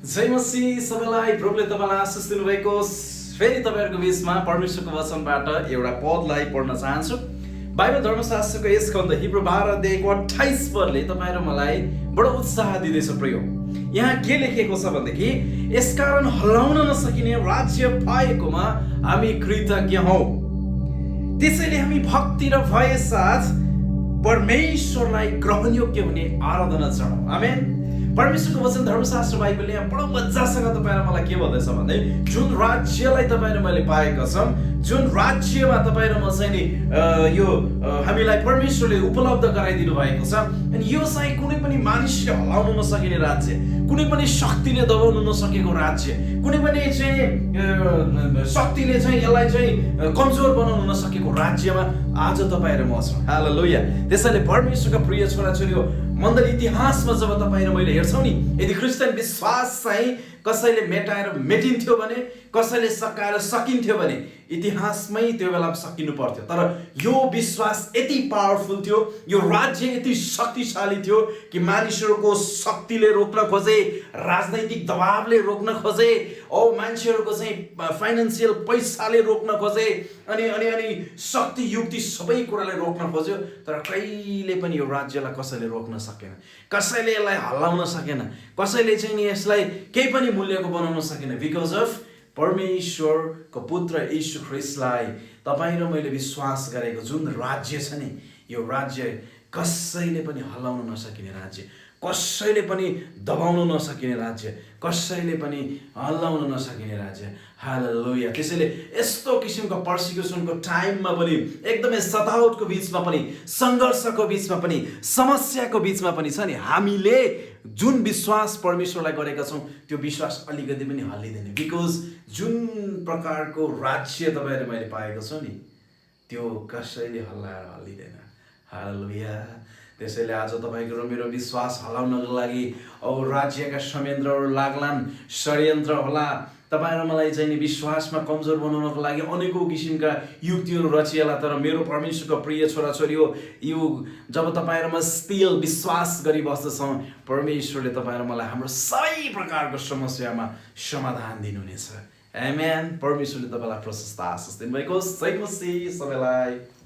जय मसीह सबैलाई प्रभुले तपाईँलाई आशिष दिनुभएको फेरि तपाईँहरूको बिचमा परमेश्वरको वचनबाट एउटा पदलाई पढ्न चाहन्छु। बाइबल धर्मशास्त्रको यस खण्ड हिब्रू 12 अध्यायको 28 पदले तपाईँ र मलाई बडो उत्साह दिँदैछ प्रिय। यहाँ के लेखेको छ भनेदेखि यसकारण हल्लाउन नसकिने राज्य पाएकोमा हामी कृतज्ञ हौँ। त्यसैले हामी भक्ति र भय साथ परमेश्वरलाई ग्रहणयोग्य हुने आराधना चढाउँ। आमेन। परमेश्वरको वचन धर्मशास्त्र बाइबलले यहाँ बडो मजासँग तपाईँ र मलाई के भन्दैछ भने जुन राज्यलाई तपाईँ र मैले पाएका छौँ, जुन राज्यमा तपाईँ र म चाहिँ नि यो हामीलाई परमेश्वरले उपलब्ध गराइदिनु भएको छ, अनि यो चाहिँ कुनै पनि मानिसले हल्लाउन नसकिने राज्य, कुनै पनि शक्तिले दबाउन नसकेको राज्य, कुनै पनि चाहिँ शक्तिले चाहिँ यसलाई चाहिँ कमजोर बनाउन नसकेको राज्यमा आज तपाईँ र म छौँ। हालेलुया। त्यसैले परमेश्वरका प्रिय छोराछोरी मण्डली, इतिहासमा जब तपाईँ र मैले हेर्छौँ नि, यदि क्रिस्चियन विश्वास चाहिँ कसैले मेटाएर मेटिन्थ्यो भने, कसैले सकाएर सकिन्थ्यो भने इतिहासमै त्यो बेला सकिनु पर्थ्यो। तर यो विश्वास यति पावरफुल थियो, यो राज्य यति शक्तिशाली थियो कि मानिसहरूको शक्तिले रोक्न खोजे, राजनैतिक दबावले रोक्न खोजे, मान्छेहरूको चाहिँ फाइनेन्सियल पैसाले रोक्न खोजे, अनि शक्ति युक्ति सबै कुराले रोक्न खोज्यो। तर कहिले पनि यो राज्यलाई कसैले रोक्न सकेन, कसैले यसलाई हल्लाउन सकेन, कसैले चाहिँ नि यसलाई केही पनि मूल्यको बनाउन सकेन। बिकज अफ परमेश्वरको पुत्र यीशु ख्रिस्टलाई तपाईँ र मैले विश्वास गरेको जुन राज्य छ नि, यो राज्य कसैले पनि हल्लाउन नसकिने राज्य, कसैले पनि दबाउन नसकिने राज्य, कसैले पनि हल्लाउन नसकिने राज्य। हालेलुया। त्यसैले यस्तो किसिमको पर्सिक्युसनको टाइममा पनि, एकदमै सतावटको बिचमा पनि, सङ्घर्षको बिचमा पनि, समस्याको बिचमा पनि छ नि, हामीले जुन विश्वास परमेश्वरलाई गरेका छौँ त्यो विश्वास अलिकति पनि हल्लिँदैन। बिकज जुन प्रकारको राज्य तपाईँहरू मैले पाएको छु नि, त्यो कसैले हल्लाएर हल्लिँदैन। हालेलुया। त्यसैले आज तपाईँको र मेरो विश्वास हल्लाउनको लागि राज्यका संयन्त्रहरू लाग्लान्, षड्यन्त्र होला, तपाईँ र मलाई चाहिँ नि विश्वासमा कमजोर बनाउनको लागि अनेकौँ किसिमका युक्तिहरू रचिएला। तर मेरो परमेश्वरको प्रिय छोराछोरी हो, यो जब तपाईँ र म स्थिर विश्वास गरिबस्दछौँ, परमेश्वरले तपाईँ र मलाई हाम्रो सबै प्रकारको समस्यामा समाधान दिनुहुनेछ। आमेन। परमेश्वरले तपाईँलाई प्रशस्त आशिष दिनुभएको। जय मसीह सबैलाई।